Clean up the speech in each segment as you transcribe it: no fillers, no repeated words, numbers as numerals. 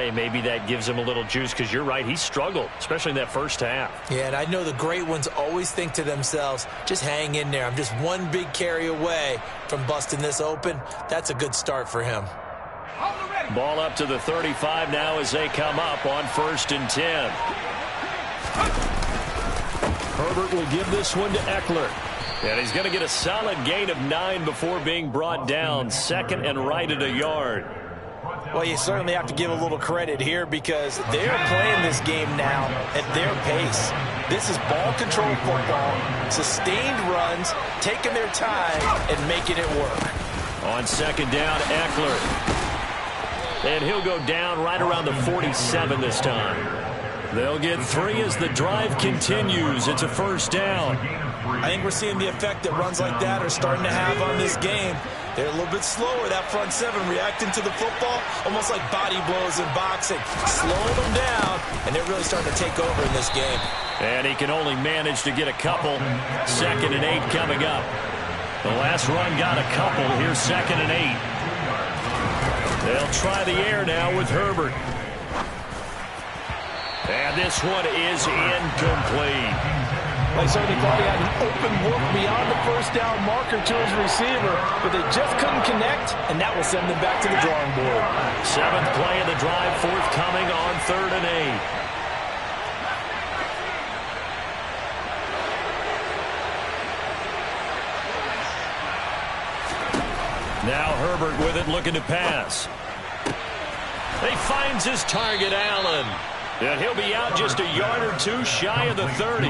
play, maybe that gives him a little juice, because you're right, he struggled, especially in that first half. Yeah, and I know the great ones always think to themselves, just hang in there. I'm just one big carry away from busting this open. That's a good start for him. Ball up to the 35 now as they come up on 1st and 10. Herbert will give this one to Eckler. And he's going to get a solid gain of 9 before being brought down. 2nd and right at a yard. Well, you certainly have to give a little credit here because they're playing this game now at their pace. This is ball control football, sustained runs, taking their time and making it work. On 2nd down, Eckler. And he'll go down right around the 47 this time. They'll get 3 as the drive continues. It's a 1st down. I think we're seeing the effect that runs like that are starting to have on this game. They're a little bit slower, that front 7, reacting to the football, almost like body blows in boxing. Slowing them down, and they're really starting to take over in this game. And he can only manage to get a couple. 2nd and 8 coming up. The last run got a couple. Here's 2nd and 8. They'll try the air now with Herbert. And this one is incomplete. They certainly thought he had an open look beyond the 1st down marker to his receiver, but they just couldn't connect, and that will send them back to the drawing board. 7th play of the drive, forthcoming on 3rd and 8. Now Herbert with it, looking to pass. He finds his target, Allen. And he'll be out just a yard or 2 shy of the 30.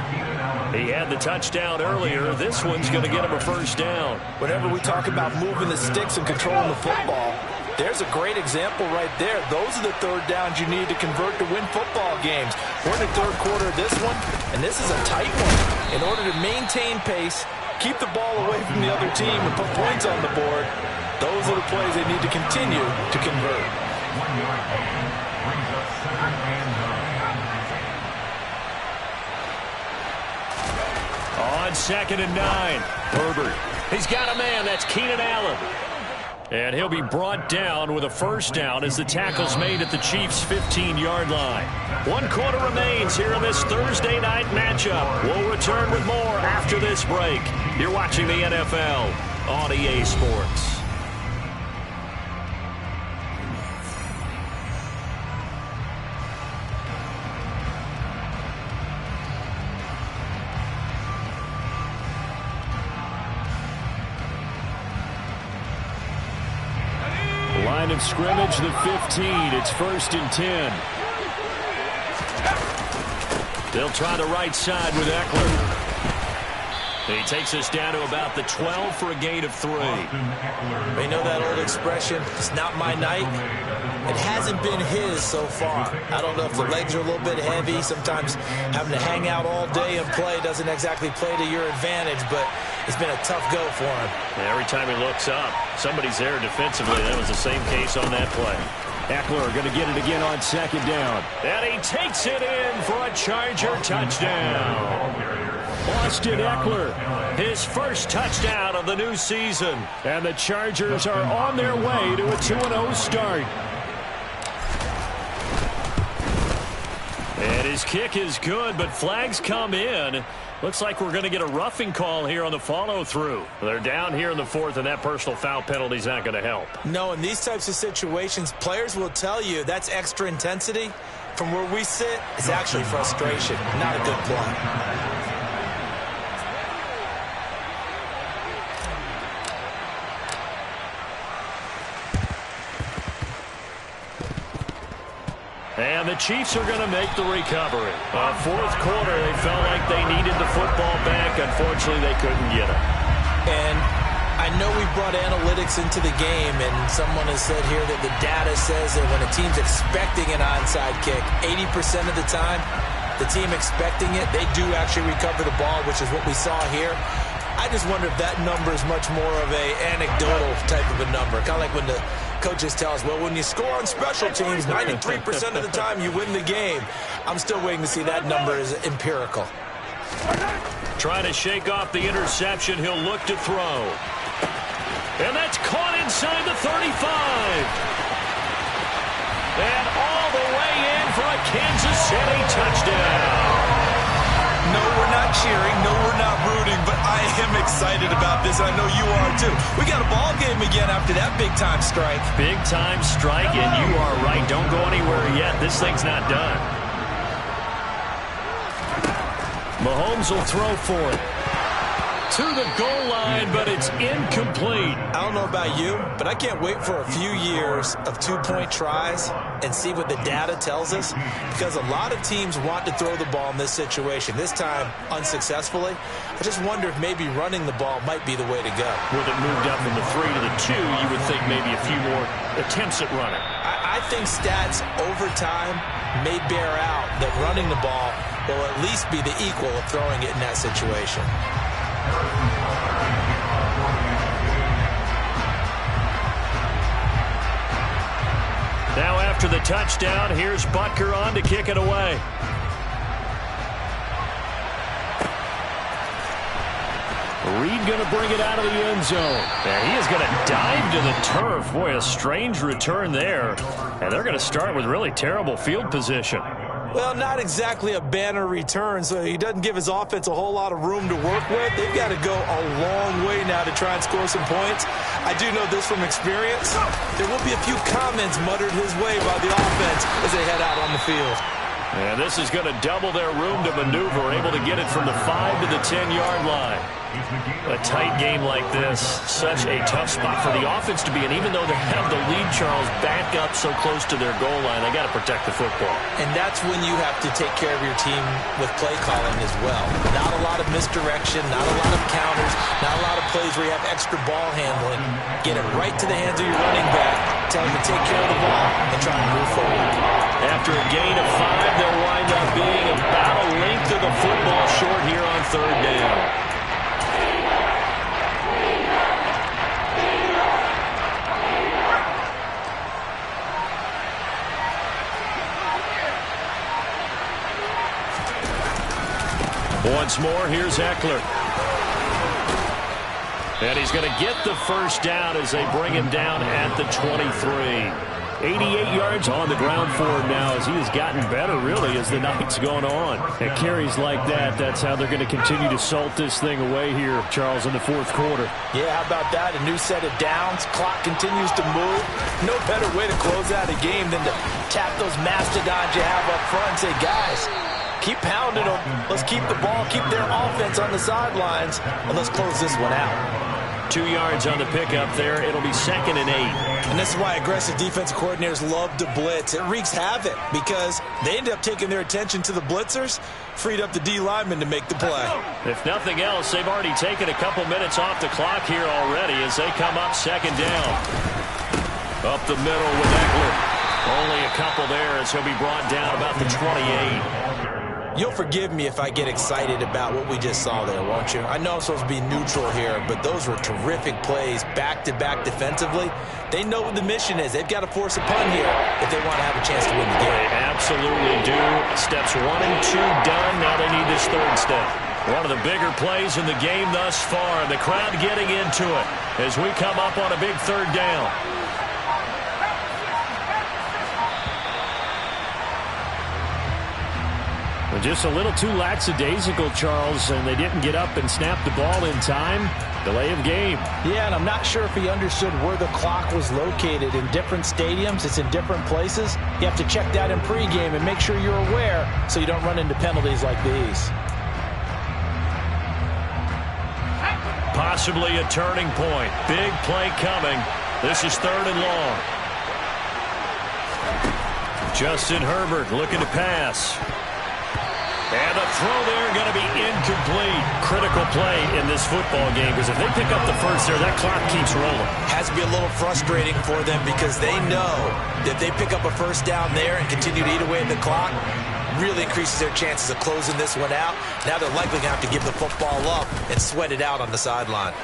He had the touchdown earlier. This one's going to get him a 1st down. Whenever we talk about moving the sticks and controlling the football, there's a great example right there. Those are the 3rd downs you need to convert to win football games. We're in the 3rd quarter of this one, and this is a tight one. In order to maintain pace, keep the ball away from the other team, and put points on the board, those are the plays they need to continue to convert. 1 yard gain brings us 2nd and 9. On 2nd and 9, Herbert. He's got a man. That's Keenan Allen. And he'll be brought down with a 1st down as the tackle's made at the Chiefs' 15-yard line. 1 quarter remains here in this Thursday night matchup. We'll return with more after this break. You're watching the NFL on EA Sports. Line of scrimmage, the 15. It's 1st and 10. They'll try the right side with Eckler. He takes us down to about the 12 for a gain of 3. They know that old expression, it's not my night. It hasn't been his so far. I don't know if the legs are a little bit heavy. Sometimes having to hang out all day and play doesn't exactly play to your advantage, but it's been a tough go for him. Every time he looks up, somebody's there defensively. That was the same case on that play. Eckler going to get it again on 2nd down. And he takes it in for a Charger touchdown. Austin Eckler, his 1st touchdown of the new season. And the Chargers are on their way to a 2-0 start. And his kick is good, but flags come in. Looks like we're going to get a roughing call here on the follow-through. They're down here in the 4th, and that personal foul penalty is not going to help. No, in these types of situations, players will tell you that's extra intensity. From where we sit, it's actually frustration, not a good play. And the Chiefs are going to make the recovery. 4th quarter, they felt like they needed the football back. Unfortunately, they couldn't get it. And I know we brought analytics into the game, and someone has said here that the data says that when a team's expecting an onside kick, 80% of the time, the team expecting it, they do actually recover the ball, which is what we saw here. I just wonder if that number is much more of a anecdotal type of a number. Kind of like when the coaches tell us, well, when you score on special teams, 93% of the time you win the game. I'm still waiting to see that number is empirical. Trying to shake off the interception. He'll look to throw. And that's caught inside the 35. And all the and a touchdown. No, we're not cheering. No, we're not rooting. But I am excited about this. I know you are, too. We got a ball game again after that big-time strike. Big-time strike, and you are right. Don't go anywhere yet. This thing's not done. Mahomes will throw for it. To the goal line, but it's incomplete. I don't know about you, but I can't wait for a few years of two-point tries and see what the data tells us, because a lot of teams want to throw the ball in this situation, this time unsuccessfully. I just wonder if maybe running the ball might be the way to go. With it moved up from the 3 to the 2, you would think maybe a few more attempts at running. I think stats over time may bear out that running the ball will at least be the equal of throwing it in that situation. Now after the touchdown, here's Butker on to kick it away. Reed going to bring it out of the end zone. And he is going to dive to the turf. Boy, a strange return there. And they're going to start with really terrible field position. Well, not exactly a banner return, so he doesn't give his offense a whole lot of room to work with. They've got to go a long way now to try and score some points. I do know this from experience. There will be a few comments muttered his way by the offense as they head out on the field. And this is going to double their room to maneuver, able to get it from the 5 to the 10-yard line. A tight game like this, such a tough spot for the offense to be in. Even though they have the lead, Charles, back up so close to their goal line, they got to protect the football. And that's when you have to take care of your team with play calling as well. Not a lot of misdirection, not a lot of counters, not a lot of plays where you have extra ball handling. Get it right to the hands of your running back, tell him to take care of the ball, and try and move forward. After a gain of 5, they'll wind up being about a length of the football short here on 3rd down. Once more, here's Eckler. And he's going to get the first down as they bring him down at the 23. 88 yards on the ground for him now as he has gotten better, really, as the night's going on. And carries like that, that's how they're going to continue to salt this thing away here, Charles, in the 4th quarter. Yeah, how about that? A new set of downs. Clock continues to move. No better way to close out a game than to tap those mastodons you have up front and say, guys, keep pounding them. Let's keep the ball, keep their offense on the sidelines, and let's close this one out. 2 yards on the pickup there. It'll be 2nd and 8. And this is why aggressive defensive coordinators love to blitz. It wreaks havoc because they end up taking their attention to the blitzers, freed up the D linemen to make the play. If nothing else, they've already taken a couple minutes off the clock here already as they come up 2nd down. Up the middle with Eckler. Only a couple there as he'll be brought down about the 28. You'll forgive me if I get excited about what we just saw there, won't you? I know I'm supposed to be neutral here, but those were terrific plays back-to-back defensively. They know what the mission is. They've got to force a punt here if they want to have a chance to win the game. They absolutely do. Steps 1 and 2 done. Now they need this 3rd step. One of the bigger plays in the game thus far. The crowd getting into it as we come up on a big 3rd down. Just a little too lackadaisical, Charles, and they didn't get up and snap the ball in time. Delay of game. Yeah, and I'm not sure if he understood where the clock was located. In different stadiums, it's in different places. You have to check that in pregame and make sure you're aware so you don't run into penalties like these. Possibly a turning point. Big play coming. This is 3rd and long. Justin Herbert looking to pass. And the throw there going to be incomplete. Critical play in this football game because if they pick up the first there, that clock keeps rolling. Has to be a little frustrating for them because they know that if they pick up a first down there and continue to eat away at the clock, really increases their chances of closing this one out. Now they're likely going to have to give the football up and sweat it out on the sideline.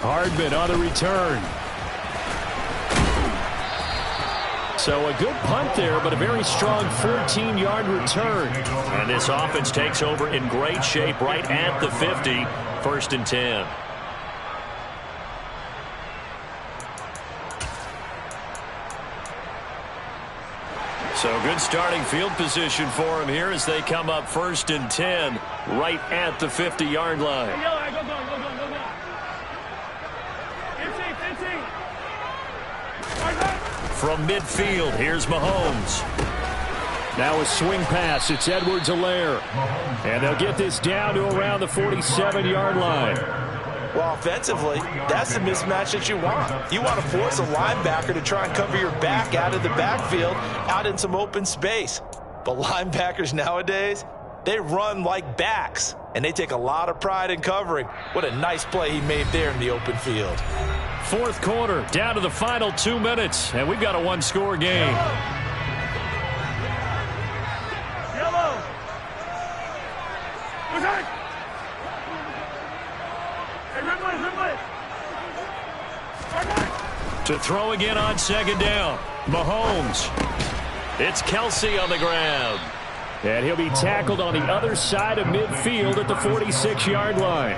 Hardman on the return. So a good punt there, but a very strong 14-yard return. And this offense takes over in great shape right at the 50. 1st and 10. So good starting field position for him here as they come up 1st and 10 right at the 50-yard line. From midfield, here's Mahomes. Now a swing pass. It's Edwards-Helaire. And they'll get this down to around the 47-yard line. Well, offensively, that's the mismatch that you want. You want to force a linebacker to try and cover your back out of the backfield, out in some open space. But linebackers nowadays, they run like backs, and they take a lot of pride in covering. What a nice play he made there in the open field. 4th quarter, down to the final 2 minutes, and we've got a one-score game. To throw again on 2nd down. Mahomes. It's Kelsey on the ground. And he'll be tackled on the other side of midfield at the 46-yard line.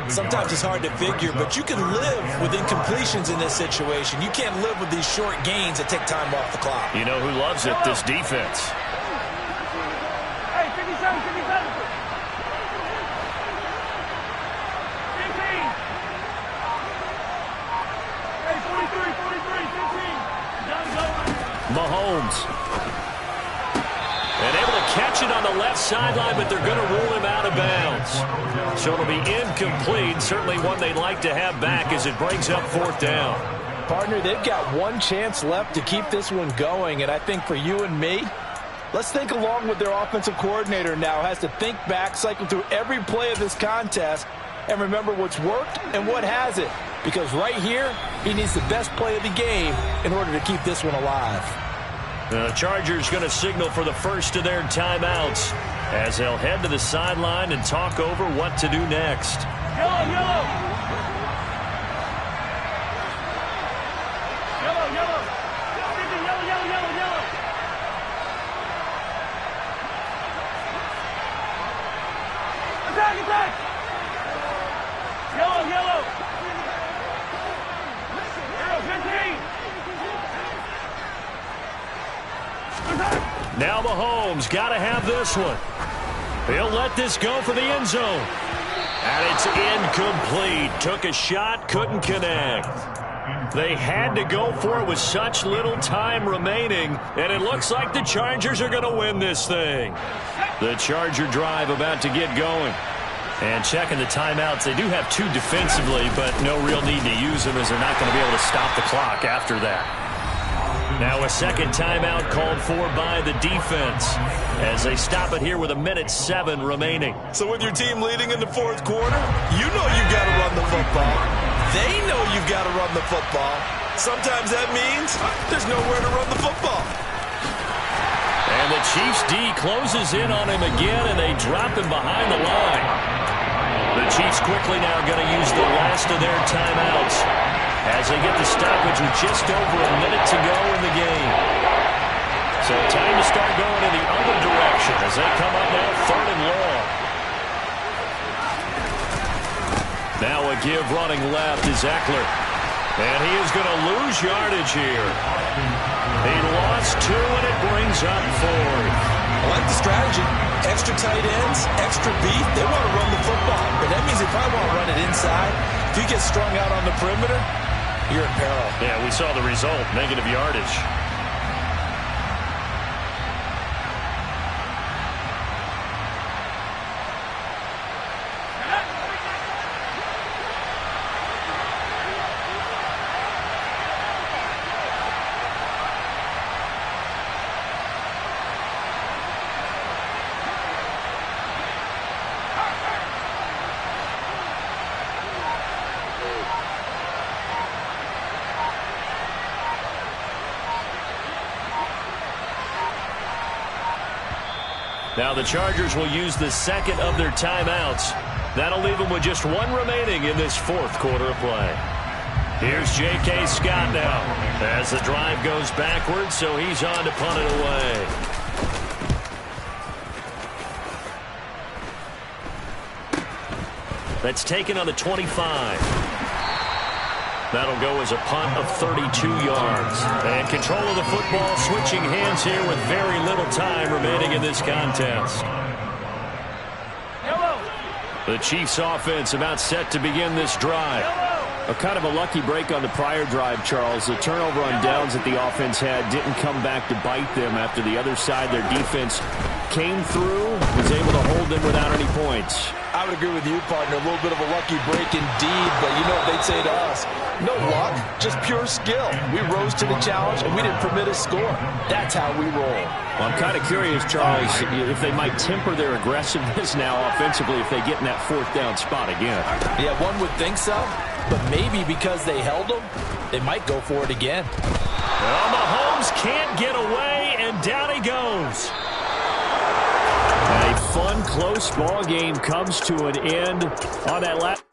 Sometimes it's hard to figure, but you can live with incompletions in this situation. You can't live with these short gains that take time off the clock. You know who loves it? This defense. Hey, 57, 57. 15. Mahomes. And able to catch it on the left sideline, but they're going to rule him out of bounds. So it'll be incomplete. Certainly one they'd like to have back as it brings up 4th down. Partner, they've got one chance left to keep this one going, and I think for you and me, let's think along with their offensive coordinator now. Has to think back, cycle through every play of this contest, and remember what's worked and what hasn't. Because right here, he needs the best play of the game in order to keep this one alive. The Chargers going to signal for the first of their timeouts as they'll head to the sideline and talk over what to do next. Yellow, yellow. Yellow, yellow. Yellow, yellow, yellow, yellow. Attack, attack. Yellow, yellow. Yellow, 15. Now Mahomes got to have this one. He'll let this go for the end zone. And it's incomplete. Took a shot, couldn't connect. They had to go for it with such little time remaining, and it looks like the Chargers are going to win this thing. The Charger drive about to get going. And checking the timeouts, they do have 2 defensively, but no real need to use them as they're not going to be able to stop the clock after that. Now a second timeout called for by the defense as they stop it here with 1:07 remaining. So with your team leading in the 4th quarter, you know you've got to run the football. They know you've got to run the football. Sometimes that means there's nowhere to run the football. And the Chiefs D closes in on him again, and they drop him behind the line. The Chiefs quickly now going to use the last of their timeouts as they get the stoppage with just over a minute to go in the game. So time to start going in the other direction as they come up now 3rd and long. Now a give running left is Eckler. And he is going to lose yardage here. He lost 2, and it brings up 4th. I like the strategy. Extra tight ends, extra beef. They want to run the football, but that means they probably want to run it inside. If you get strung out on the perimeter, you're in peril. Yeah, we saw the result, negative yardage. Now the Chargers will use the second of their timeouts. That'll leave them with just 1 remaining in this 4th quarter of play. Here's J.K. Scott now as the drive goes backwards, so he's on to punt it away. That's taken on the 25. That'll go as a punt of 32 yards. And control of the football switching hands here with very little time remaining in this contest. The Chiefs offense about set to begin this drive. A kind of a lucky break on the prior drive, Charles. The turnover on downs that the offense had didn't come back to bite them after the other side. Their defense came through, was able to hold them without any points. I would agree with you, partner. A little bit of a lucky break indeed, but you know what they'd say to us? No luck, just pure skill. We rose to the challenge, and we didn't permit a score. That's how we roll. Well, I'm kind of curious, Charles, if they might temper their aggressiveness now offensively if they get in that fourth down spot again. Yeah, one would think so, but maybe because they held them, they might go for it again. Well, Mahomes can't get away, and down he goes. A fun, close ball game comes to an end on that last.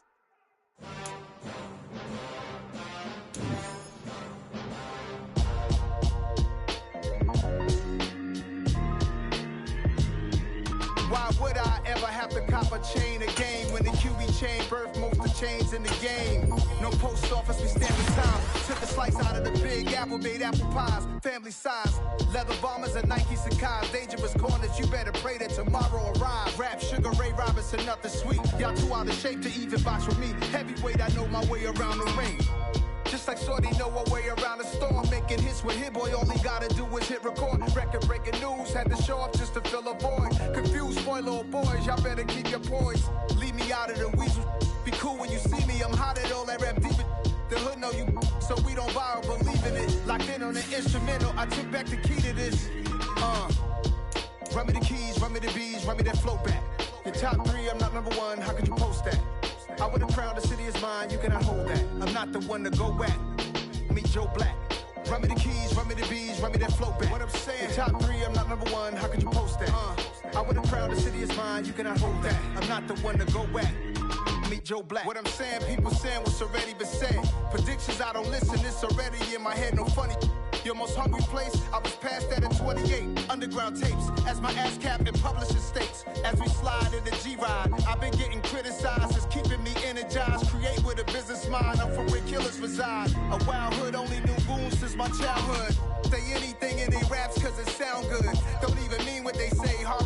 Why would I ever have to cop a chain a game when the QB chain birthed most of the chains in the game? No post office, we stand with time. Took a slice out of the big apple, made apple pies, family size. Leather bombers and Nike Sacai's. Dangerous corners, you better pray that tomorrow arrive. Rap, Sugar Ray Robinson, nothing sweet. Y'all too out of shape to even box with me. Heavyweight, I know my way around the ring. Just like Shorty know her way around the storm. Making hits with Hit Boy, all he gotta do is hit record. Record-breaking news, had to show up just to fill a void. Confused, spoiled little boys, y'all better keep your poise. Leave me out of the weasel. Be cool when you see me, I'm hot at all that rap deep. The hood know you, so we don't borrow, believe in it. Locked in on the instrumental, I took back the key to this. Run me the keys, run me the bees, run me that flow back. Your top three, I'm not number one, how could you post that? I would have crowned the city is mine, you cannot hold that. I'm not the one to go back. Meet Joe Black. Run me the keys, run me the bees, run me that flow back. What I'm saying, your top three, I'm not number one, how could you post that? I would have crowned the city is mine, you cannot hold that. I'm not the one to go back. Meet Joe Black. What I'm saying, people saying what's already been said. Predictions, I don't listen, it's already in my head, no funny. Your most hungry place, I was past that at 28. Underground tapes, as my ass cap and publishing states. As we slide in the G-Ride, I've been getting criticized, it's keeping me energized. Create with a business mind, I'm from where killers reside. A wild hood, only knew goons since my childhood. Say anything in they raps cause it sound good. Don't even mean what they say, hard